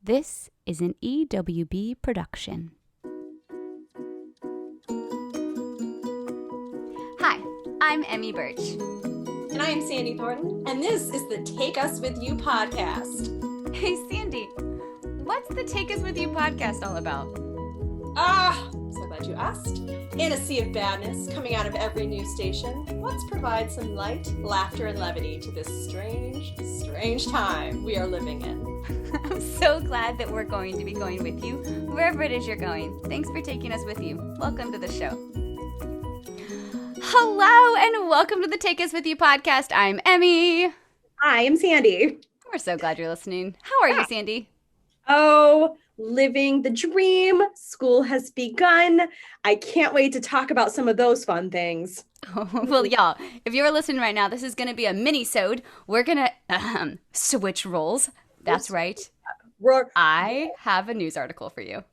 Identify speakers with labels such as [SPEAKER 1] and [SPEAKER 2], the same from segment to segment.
[SPEAKER 1] This is an EWB production. Hi, I'm Emmy Birch.
[SPEAKER 2] And I am Sandy Thornton, and this is the Take Us With You podcast.
[SPEAKER 1] Hey, Sandy, what's the Take Us With You podcast all about?
[SPEAKER 2] So glad you asked. In a sea of badness coming out of every news station, let's provide some light, laughter, and levity to this strange time we are living in.
[SPEAKER 1] I'm so glad that we're going to be going with you wherever it is you're going. Thanks for taking us with you. Welcome to the show. Hello, and welcome to the Take Us With You podcast. I'm Emmy.
[SPEAKER 3] Hi, I'm Sandy.
[SPEAKER 1] We're so glad you're listening. How are you, Sandy?
[SPEAKER 3] Oh, living the dream. School has begun. I can't wait to talk about some of those fun things.
[SPEAKER 1] Well, y'all, if you're listening right now, this is going to be a mini-sode. We're going to switch roles. That's right. I have a news article for you.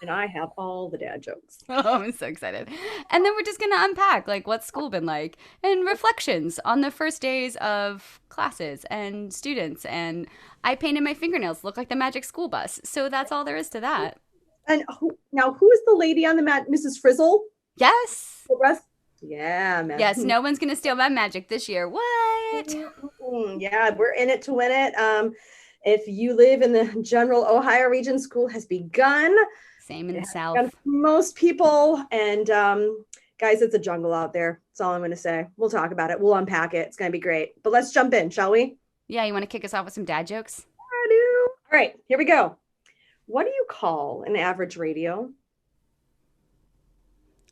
[SPEAKER 3] And I have all the dad jokes.
[SPEAKER 1] Oh, I'm so excited. And then we're just going to unpack, like, what's school been like and reflections on the first days of classes and students. And I painted my fingernails look like the magic school bus. So that's all there is to that.
[SPEAKER 3] And who is the lady on the mat? Mrs. Frizzle?
[SPEAKER 1] Yes.
[SPEAKER 3] Yeah, man.
[SPEAKER 1] Yes, no one's going to steal my magic this year. What?
[SPEAKER 3] Yeah, we're in it to win it. If you live in the general Ohio region, school has begun.
[SPEAKER 1] Same in the South.
[SPEAKER 3] Most people. And guys, it's a jungle out there. That's all I'm going to say. We'll talk about it. We'll unpack it. It's going to be great. But let's jump in, shall we?
[SPEAKER 1] Yeah, you want to kick us off with some dad jokes?
[SPEAKER 3] I do. All right, here we go. What do you call an average radio?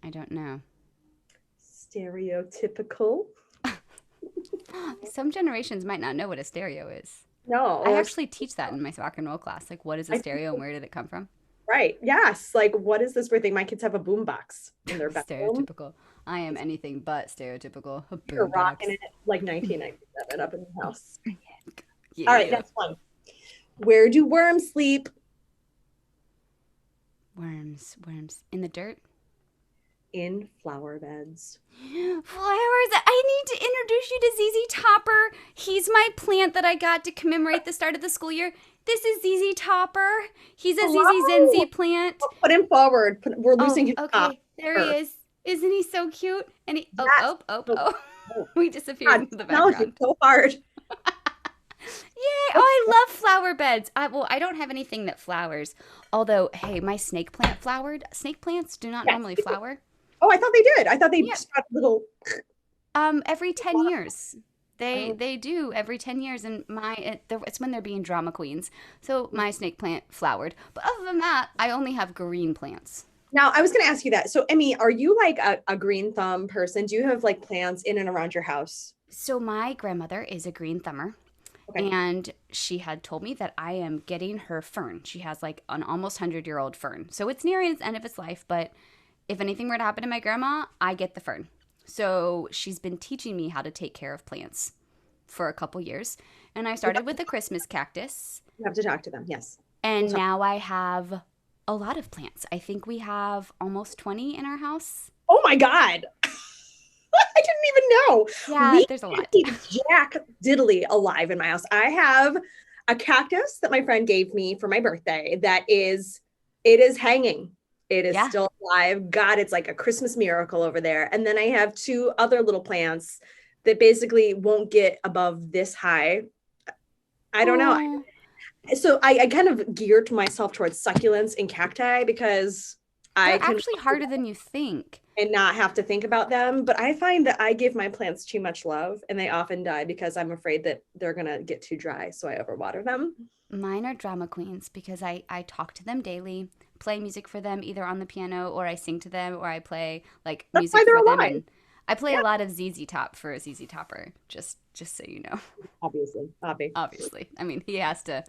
[SPEAKER 1] I don't know.
[SPEAKER 3] Stereotypical.
[SPEAKER 1] Some generations might not know what a stereo is.
[SPEAKER 3] No.
[SPEAKER 1] I actually teach that in my rock and roll class. Like, what is a stereo and where did it come from?
[SPEAKER 3] Right. Yes. Like, what is this weird thing? My kids have a boombox in their bedroom.
[SPEAKER 1] Stereotypical. I am anything but stereotypical.
[SPEAKER 3] You're rocking it like 1997 up in the house.
[SPEAKER 1] Yeah.
[SPEAKER 3] All right, next one. Where do worms sleep?
[SPEAKER 1] Worms. In the dirt?
[SPEAKER 3] In flower beds.
[SPEAKER 1] Flowers. I need to introduce you to ZZ Topper. He's my plant that I got to commemorate the start of the school year. This is ZZ Topper. He's a ZZ Zenzi plant.
[SPEAKER 3] Put him forward. We're losing his top.
[SPEAKER 1] There he is. Isn't he so cute? And he we disappeared
[SPEAKER 3] God,
[SPEAKER 1] into the background.
[SPEAKER 3] So hard.
[SPEAKER 1] Yay! Oh, I love flower beds. I don't have anything that flowers. Although, hey, my snake plant flowered. Snake plants do not normally flower.
[SPEAKER 3] Oh, I thought they did. I thought they just got a little.
[SPEAKER 1] Every 10 years. They do every 10 years, and it's when they're being drama queens. So my snake plant flowered. But other than that, I only have green plants.
[SPEAKER 3] Now, I was going to ask you that. So, Emmy, are you like a green thumb person? Do you have like plants in and around your house?
[SPEAKER 1] So my grandmother is a green thumber. Okay. And she had told me that I am getting her fern. She has like an almost 100-year-old fern. So it's nearing the end of its life, but if anything were to happen to my grandma, I get the fern. So she's been teaching me how to take care of plants for a couple years. And I started with the Christmas cactus.
[SPEAKER 3] You have to talk to them, yes.
[SPEAKER 1] And now I have a lot of plants. I think we have almost 20 in our house.
[SPEAKER 3] Oh my God. I didn't even know.
[SPEAKER 1] Yeah, there's a lot.
[SPEAKER 3] Jack Diddley alive in my house. I have a cactus that my friend gave me for my birthday it is hanging. It is still alive. God, it's like a Christmas miracle over there. And then I have two other little plants that basically won't get above this high. I don't know. So I kind of geared myself towards succulents and cacti because
[SPEAKER 1] they're actually harder than you think.
[SPEAKER 3] And not have to think about them. But I find that I give my plants too much love and they often die because I'm afraid that they're going to get too dry. So I overwater them.
[SPEAKER 1] Mine are drama queens because I talk to them daily, play music for them either on the piano or I sing to them or I play like music for them. And I play a lot of ZZ Top for ZZ Topper, just so you know.
[SPEAKER 3] Obviously.
[SPEAKER 1] I mean, he has to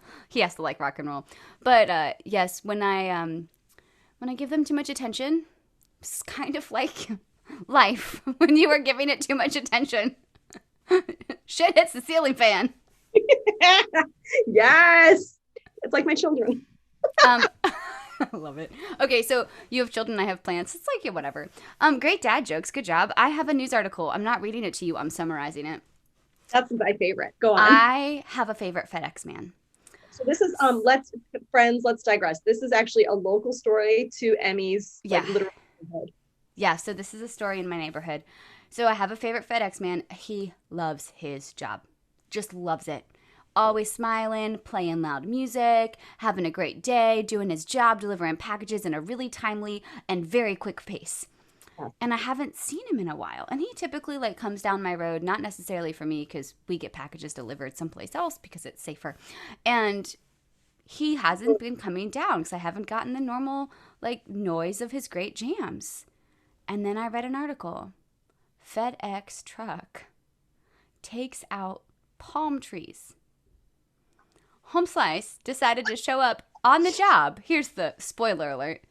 [SPEAKER 1] like rock and roll. But yes, when I give them too much attention, it's kind of like life when you are giving it too much attention. Shit hits the ceiling fan.
[SPEAKER 3] Yes. It's like my children.
[SPEAKER 1] I love it. Okay, so you have children, I have plants. It's like, yeah, whatever. Great dad jokes. Good job. I have a news article. I'm not reading it to you. I'm summarizing it.
[SPEAKER 3] That's my favorite. Go on.
[SPEAKER 1] I have a favorite FedEx man.
[SPEAKER 3] So this is let's digress. This is actually a local story to Emmy's
[SPEAKER 1] Yeah.
[SPEAKER 3] like literal neighborhood.
[SPEAKER 1] Yeah, so this is a story in my neighborhood. So I have a favorite FedEx man. He loves his job. Just loves it. Always smiling, playing loud music, having a great day, doing his job, delivering packages in a really timely and very quick pace. And I haven't seen him in a while. And he typically like comes down my road, not necessarily for me because we get packages delivered someplace else because it's safer. And he hasn't been coming down because I haven't gotten the normal like noise of his great jams. And then I read an article. FedEx truck takes out palm trees. Home Slice decided to show up on the job. Here's the spoiler alert.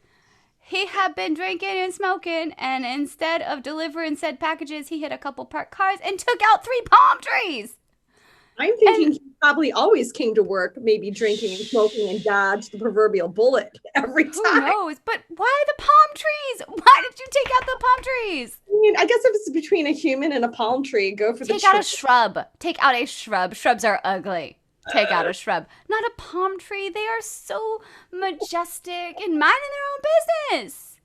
[SPEAKER 1] He had been drinking and smoking, and instead of delivering said packages, he hit a couple parked cars and took out 3 palm trees.
[SPEAKER 3] I'm thinking he probably always came to work, maybe drinking and smoking and dodged the proverbial bullet every time.
[SPEAKER 1] Who knows? But why the palm trees? Why did you take out the palm trees?
[SPEAKER 3] I mean, I guess if it's between a human and a palm tree, go for the
[SPEAKER 1] Take out a shrub. Take out a shrub. Shrubs are ugly. Take out a shrub. Not a palm tree. They are so majestic and minding their own business.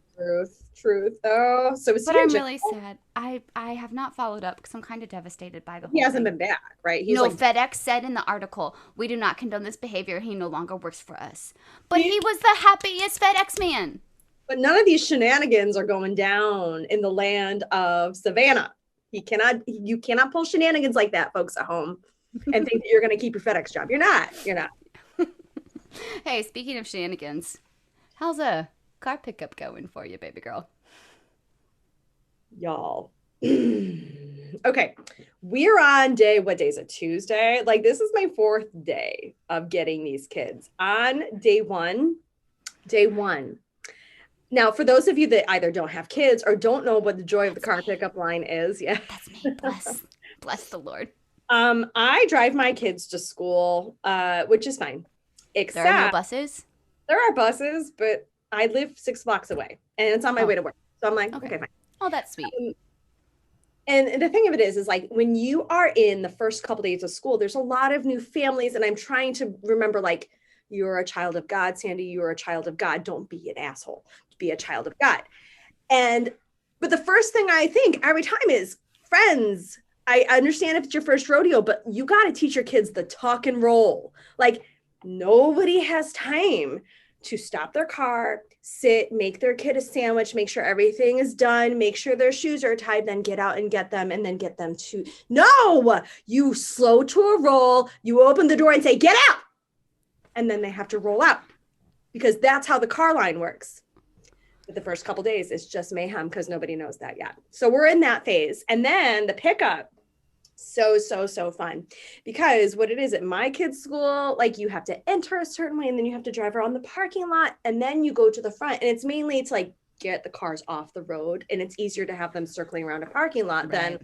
[SPEAKER 3] Truth. Oh, so it's.
[SPEAKER 1] But I'm really sad. I have not followed up because I'm kind of devastated by the whole
[SPEAKER 3] He hasn't
[SPEAKER 1] thing.
[SPEAKER 3] been back, right? He's
[SPEAKER 1] No,
[SPEAKER 3] like,
[SPEAKER 1] FedEx said in the article, we do not condone this behavior. He no longer works for us. But he was the happiest FedEx man.
[SPEAKER 3] but none of these shenanigans are going down in the land of Savannah. You cannot pull shenanigans like that, folks at home, and think that you're going to keep your FedEx job. You're not.
[SPEAKER 1] Hey, speaking of shenanigans, how's a car pickup going for you, baby girl?
[SPEAKER 3] Y'all. Okay. We're on what day is it? Tuesday? Like, this is my 4th day of getting these kids. On day one. Now, for those of you that either don't have kids or don't know what the joy of the car pickup line is, yeah.
[SPEAKER 1] That's me. Bless the Lord.
[SPEAKER 3] I drive my kids to school, which is fine. Except
[SPEAKER 1] there are no buses?
[SPEAKER 3] There are buses, but I live 6 blocks away and it's on my way to work. So I'm like, okay fine.
[SPEAKER 1] Oh, that's sweet.
[SPEAKER 3] And the thing of it is like when you are in the first couple days of school, there's a lot of new families. And I'm trying to remember, like, you're a child of God, Sandy, you're a child of God. Don't be an asshole. Be a child of God. But the first thing I think every time is, friends, I understand if it's your first rodeo, but you got to teach your kids the tuck and roll. Like, nobody has time to stop their car, sit, make their kid a sandwich, make sure everything is done, make sure their shoes are tied, then get out and get them, and then get them to. No, you slow to a roll. You open the door and say, get out. And then they have to roll out because that's how the car line works. But the first couple days, it's just mayhem because nobody knows that yet. So we're in that phase. And then the pickup. So fun, because what it is at my kids' school, like, you have to enter a certain way and then you have to drive around the parking lot and then you go to the front, and it's mainly to like get the cars off the road, and it's easier to have them circling around a parking lot than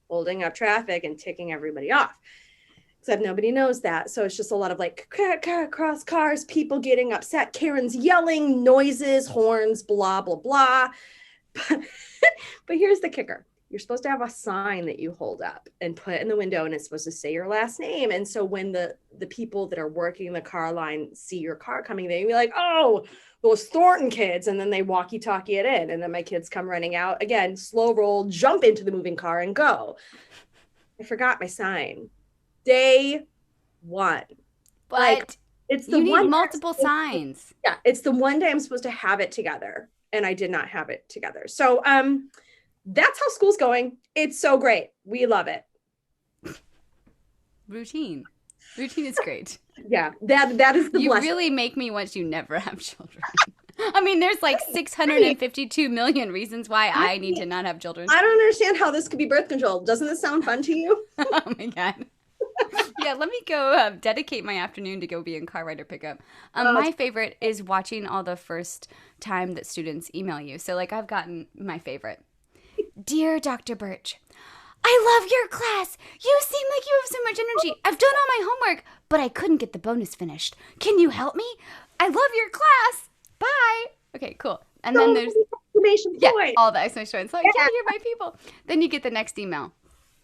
[SPEAKER 3] holding up traffic and ticking everybody off. Except nobody knows that. So it's just a lot of like cross cars, people getting upset, Karen's yelling, noises, horns, blah, blah, blah. But here's the kicker. You're supposed to have a sign that you hold up and put in the window, and it's supposed to say your last name. And so when the people that are working the car line see your car coming, they be like, oh, those Thornton kids. And then they walkie-talkie it in. And then my kids come running out again, slow roll, jump into the moving car and go. I forgot my sign. Day one.
[SPEAKER 1] But
[SPEAKER 3] like, it's the
[SPEAKER 1] you
[SPEAKER 3] one
[SPEAKER 1] need multiple signs.
[SPEAKER 3] Yeah, it's the one day I'm supposed to have it together, and I did not have it together. So that's how school's going. It's so great. We love it.
[SPEAKER 1] Routine is great.
[SPEAKER 3] Yeah, that is the
[SPEAKER 1] you
[SPEAKER 3] blessing.
[SPEAKER 1] really make me want you never have children. I mean, there's like 652 million reasons why I need to not have children.
[SPEAKER 3] I don't understand how this could be birth control. Doesn't this sound fun to you?
[SPEAKER 1] Oh my God. Yeah, let me go dedicate my afternoon to go be in car rider pickup. My favorite is watching all the first time that students email you. So like, I've gotten my favorite. Dear Dr. Birch, I love your class. You seem like you have so much energy. I've done all my homework, but I couldn't get the bonus finished. Can you help me? I love your class. Bye. Okay, cool. And then there's
[SPEAKER 3] exclamation point.
[SPEAKER 1] all the exclamation points. Like, yeah, you're my people. Then you get the next email.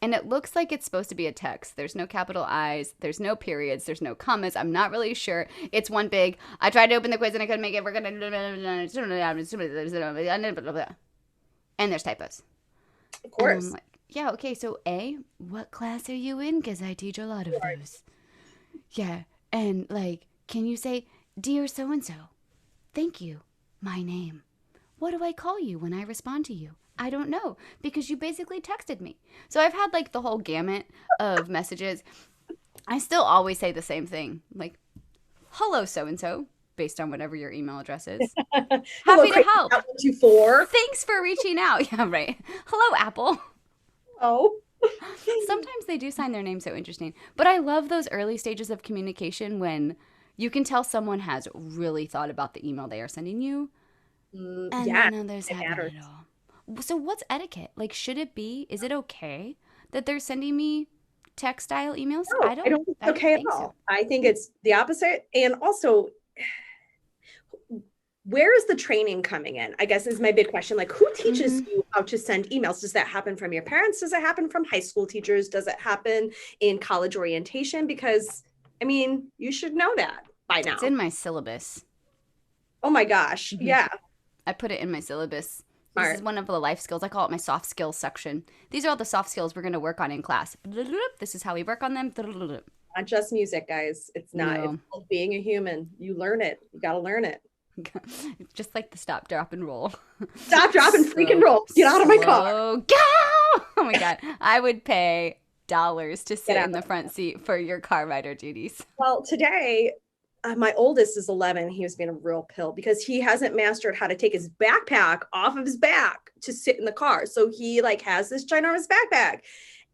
[SPEAKER 1] And it looks like it's supposed to be a text. There's no capital I's. There's no periods. There's no commas. I'm not really sure. It's one big, I tried to open the quiz and I couldn't make it. We're going to... And there's typos.
[SPEAKER 3] Of course.
[SPEAKER 1] And I'm like, yeah, okay, so A, what class are you in? Because I teach a lot of those. Yeah, and like, can you say, dear so-and-so, thank you, my name. What do I call you when I respond to you? I don't know, because you basically texted me. So I've had like the whole gamut of messages. I still always say the same thing, like, hello so-and-so, based on whatever your email address is. Happy to help.
[SPEAKER 3] 124.
[SPEAKER 1] Thanks for reaching out. Yeah, right. Hello, Apple.
[SPEAKER 3] Oh.
[SPEAKER 1] Sometimes they do sign their name so interesting. But I love those early stages of communication when you can tell someone has really thought about the email they are sending you. And
[SPEAKER 3] yeah,
[SPEAKER 1] then others haven't at all. So what's etiquette? Like, should it be, is it okay that they're sending me text style emails?
[SPEAKER 3] No, I don't think it's okay at all. So. I think it's the opposite. And also, where is the training coming in? I guess is my big question. Like, who teaches you how to send emails? Does that happen from your parents? Does it happen from high school teachers? Does it happen in college orientation? Because, I mean, you should know that by now.
[SPEAKER 1] It's in my syllabus.
[SPEAKER 3] Oh my gosh. Yeah.
[SPEAKER 1] I put it in my syllabus. This is one of the life skills. I call it my soft skills section. These are all the soft skills we're going to work on in class. This is how we work on them.
[SPEAKER 3] Not just music, guys. It's not. No. It's called being a human. You learn it. You got to learn it.
[SPEAKER 1] It's just like the stop, drop, and roll.
[SPEAKER 3] Stop, drop, and freaking roll. Get out of my car.
[SPEAKER 1] Go! Oh my God. I would pay dollars to sit in the front seat for your car rider duties.
[SPEAKER 3] Well, today, my oldest is 11. He was being a real pill because he hasn't mastered how to take his backpack off of his back to sit in the car. So he like has this ginormous backpack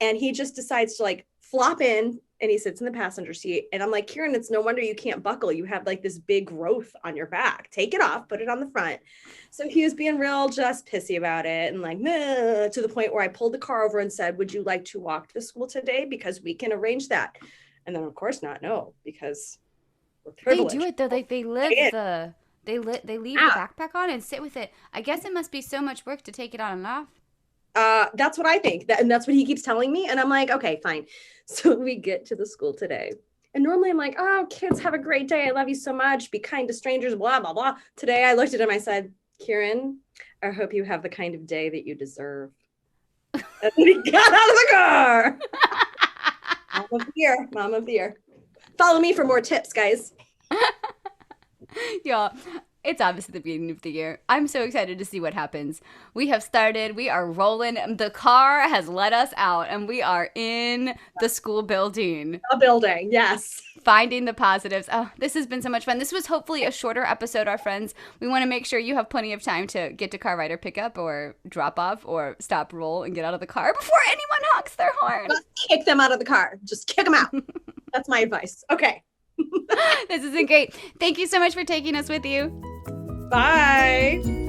[SPEAKER 3] and he just decides to like flop in and he sits in the passenger seat. And I'm like, Kieran, it's no wonder you can't buckle. You have like this big growth on your back. Take it off, put it on the front. So he was being real just pissy about it and like, nah, to the point where I pulled the car over and said, would you like to walk to school today? Because we can arrange that. And then of course not, no, because we're privileged.
[SPEAKER 1] They do it though. Like they leave the backpack on and sit with it. I guess it must be so much work to take it on and off.
[SPEAKER 3] That's what I think. And that's what he keeps telling me. And I'm like, okay, fine. So we get to the school today. And normally I'm like, oh, kids, have a great day. I love you so much. Be kind to strangers, blah, blah, blah. Today I looked at him. I said, Kieran, I hope you have the kind of day that you deserve. And then he got out of the car. Mom of the year. Follow me for more tips, guys.
[SPEAKER 1] Yeah. It's obviously the beginning of the year. I'm so excited to see what happens. We have started. We are rolling. The car has let us out, and we are in the school building.
[SPEAKER 3] A building, yes.
[SPEAKER 1] Finding the positives. Oh, this has been so much fun. This was hopefully a shorter episode, our friends. We want to make sure you have plenty of time to get to car rider pickup or drop off or stop, roll, and get out of the car before anyone honks their horn.
[SPEAKER 3] Just kick them out of the car. Just kick them out. That's my advice. Okay.
[SPEAKER 1] This has been great. Thank you so much for taking us with you.
[SPEAKER 3] Bye.